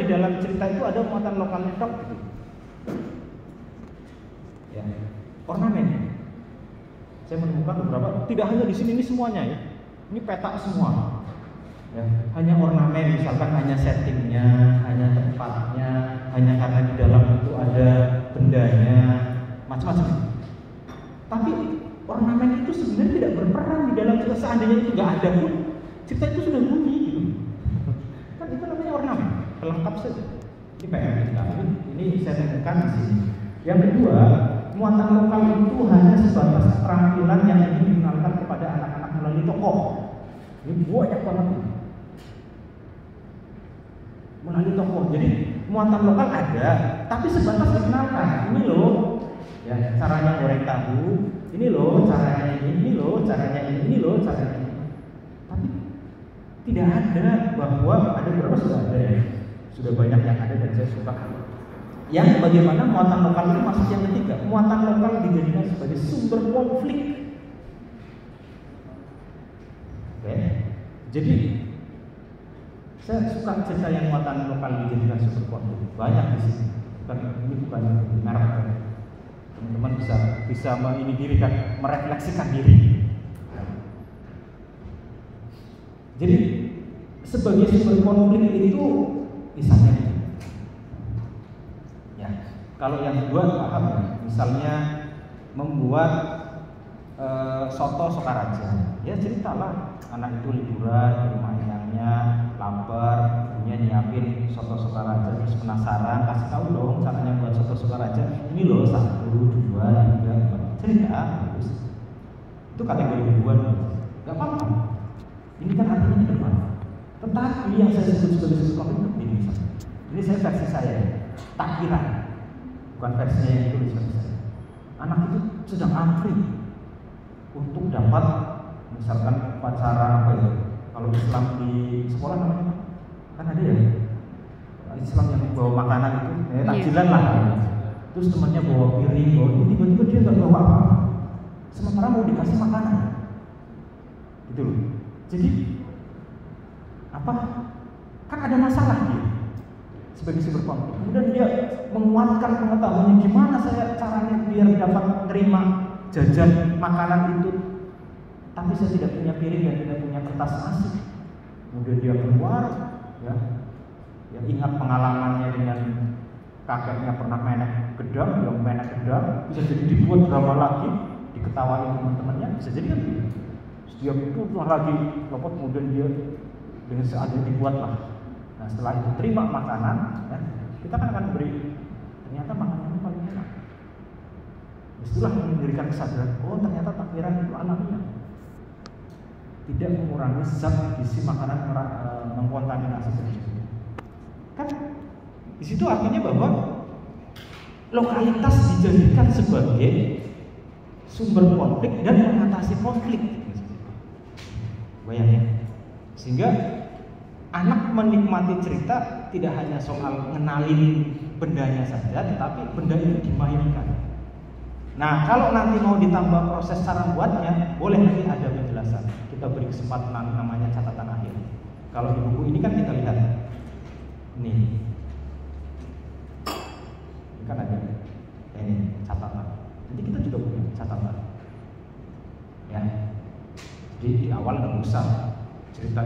dalam cerita itu ada muatan lokalnya tok gitu. Ya, ornamen. Saya menemukan beberapa, tidak hanya di sini, ini semuanya ya. Ini peta semua. Ya, hanya ornamen, misalkan hanya settingnya, hanya tempatnya, hanya karena di dalam itu ada bendanya, macam-macam. Tapi ornamen itu sebenarnya tidak berperan di dalam cerita. Seandainya itu nggak ada pun, cerita itu sudah bunyi gitu. Kan itu namanya ornamen, pelengkap saja. Ini PR kita. Ini saya temukan di sini. Yang kedua, muatan lokal itu hanya sebatas keterampilan yang ingin dikenalkan kepada anak-anak melalui tokoh. Ini banyak banget melalui tokoh. Jadi muatan lokal ada, tapi sebatas dikenalkan. Ini loh, ya caranya goreng tahu. Ini loh caranya ini loh caranya ini loh caranya ini. Tapi tidak ada bahwa ada berapa sudah ada ya. Sudah banyak yang ada dan saya suka. Yang bagaimana muatan lokal itu masuk yang ketiga. Muatan lokal dijadikan sebagai sumber konflik. Oke. Jadi saya suka cerita yang muatan lokal dijadikan sumber konflik. Banyak di sini. Ini bukan merek. Teman-teman bisa ini diri kan, merefleksikan diri. Jadi sebagai sumber konflik itu misalnya. Kalau yang kedua paham ya, misalnya membuat soto Sokaraja, ya ceritalah anak itu liburan di rumah inangnya, lapar, ibunya nyiapin soto Sokaraja, terus penasaran, kasih tahu dong caranya buat soto Sokaraja. Ini loh 1, 2, 3, 4, cerita, terus itu kategori kedua, nggak apa-apa. Ini kan artinya di depan. Tetapi yang saya sebut sebagai sumber konflik ini misalnya, ini saya versi saya, takbiran. Bukan versinya yang ditulis versi saya. Anak itu sedang antri untuk dapat misalkan upacara apa ya? Kalau Islam di sekolah namanya kan ada ya? Islam yang bawa makanan itu, takjilan lah. Terus temannya bawa piring, bawa ini, tiba-tiba dia nggak bawa apa-apa. Sementara mau dikasih makanan, gitu loh. Jadi apa? Kan ada masalah dia sebagai sumber konflik. Kemudian dia menguatkan pengetahuannya gimana saya caranya biar dapat terima jajan makanan itu, tapi saya tidak punya piring dan tidak punya kertas nasi. Kemudian dia keluar, ya ingat pengalamannya dengan kakeknya pernah menek gedang, yang menek gedang bisa jadi dibuat drama lagi, diketawain teman-temannya, bisa jadi kan gitu. Dia putus lagi, kemudian dia dengan seadanya dibuat lah. Nah setelah itu terima makanan, ya, kita kan akan beri, ternyata makanannya paling enak. Itulah memberikan kesadaran, oh ternyata takbiran itu alamiah, tidak mengurangi zat gizi makanan mengkontaminasi tersebut. Kan di situ artinya bahwa lokalitas dijadikan sebagai sumber konflik dan mengatasi konflik. Bayangin, sehingga anak menikmati cerita tidak hanya soal ngenalin bendanya saja, tetapi benda itu dimainkan. Nah, kalau nanti mau ditambah proses cara buatnya, boleh nanti ada penjelasan. Kita beri kesempatan namanya catatan akhir. Kalau di buku ini kan kita lihat, ini kan ada ini catatan. Jadi kita juga punya catatan. Ya, jadi di awal nggak usah cerita